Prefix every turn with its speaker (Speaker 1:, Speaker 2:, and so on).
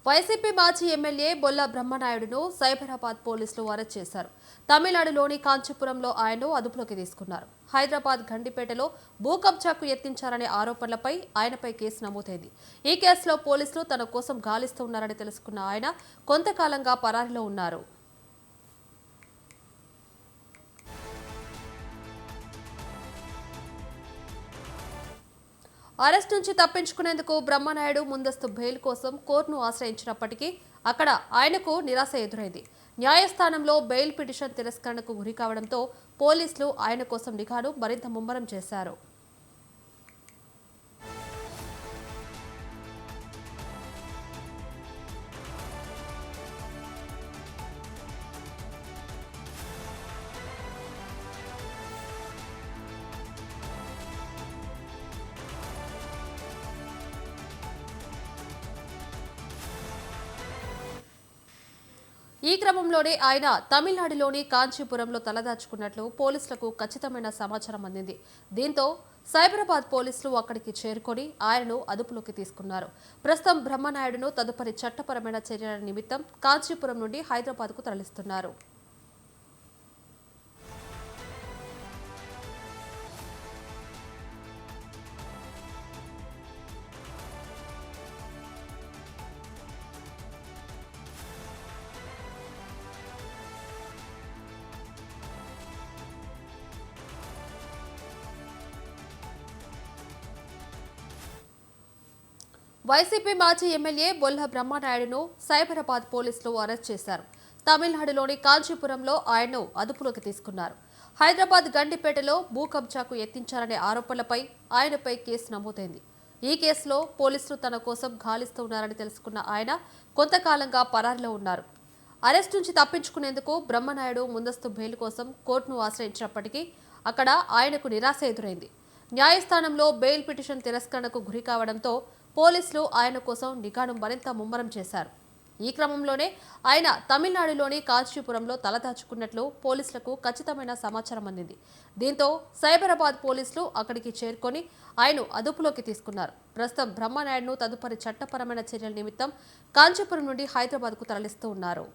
Speaker 1: YCP మాజీ MLA Bolla బ్రహ్మనాయుడును Cyberabad పోలీసులు arrest చేశారు. తమిళనాడులోని కాంచీపురంలో ఆయన్ను అదుపులోకి తీసుకున్నారు. హైదరాబాద్ గండిపేటలో భూ కబ్జాకు యత్నించారనే ఆరోపణలపై ఆయనపై కేసు నమోదైంది. ఈ కేసులో పోలీసులు తన కోసం గాలిస్తున్నారని తెలుసుకున్న ఆయన కొంతకాలంగా పరారీలో ఉన్నారు. అరెస్ట్ నుంచి తప్పించుకునేందుకు బ్రహ్మనాయుడు ముందస్తు బెయిల్ కోసం కోర్టును ఆశ్రయించినప్పటికీ అక్కడ ఆయనకు నిరాశ ఎదురైంది. న్యాయస్థానంలో బెయిల్ పిటిషన్ తిరస్కరణకు గురికావడంతో పోలీసులు ఆయన కోసం నిఘాను మరింత ముమ్మరం చేశారు. ఈ క్రమంలోనే ఆయన తమిళనాడులోని కాంచీపురంలో తలదాచుకున్నట్లు పోలీసులకు ఖచ్చితమైన సమాచారం అందింది. దీంతో సైబరాబాద్ పోలీసులు అక్కడికి చేరుకొని ఆయనను అదుపులోకి తీసుకున్నారు. ప్రస్తుతం బ్రహ్మనాయుడును తదుపరి చట్టపరమైన చర్యల నిమిత్తం కాంచీపురం నుండి హైదరాబాద్కు తరలిస్తున్నారు. వైసీపీ మాజీ ఎమ్మెల్యే బొల్ల బ్రహ్మనాయుడును సైబరాబాద్ పోలీసులు అరెస్ట్ చేశారు. తమిళనాడులోని కాంచీపురంలో ఆయన్ను అదుపులోకి తీసుకున్నారు. హైదరాబాద్ గండిపేటలో భూ కబ్జాకు యత్నించారనే ఆరోపణలపై ఆయనపై కేసు నమోదైంది. ఈ కేసులో పోలీసులు తన కోసం గాలిస్తున్నారని తెలుసుకున్న ఆయన కొంతకాలంగా పరారీలో ఉన్నారు. అరెస్ట్ నుంచి తప్పించుకునేందుకు బ్రహ్మనాయుడు ముందస్తు బెయిల్ కోసం కోర్టును ఆశ్రయించినప్పటికీ అక్కడ ఆయనకు నిరాశ ఎదురైంది. న్యాయస్థానంలో బెయిల్ పిటిషన్ తిరస్కరణకు గురికావడంతో పోలీసులు ఆయన కోసం నిఘాను మరింత ముమ్మరం చేశారు. ఈ క్రమంలోనే ఆయన తమిళనాడులోని కాంచీపురంలో తలదాచుకున్నట్లు పోలీసులకు ఖచ్చితమైన సమాచారం అందింది. దీంతో సైబరాబాద్ పోలీసులు అక్కడికి చేరుకొని ఆయన అదుపులోకి తీసుకున్నారు. ప్రస్తుతం బ్రహ్మనాయుడును తదుపరి చట్టపరమైన చర్యల నిమిత్తం కాంచీపురం నుండి హైదరాబాద్కు తరలిస్తూ ఉన్నారు.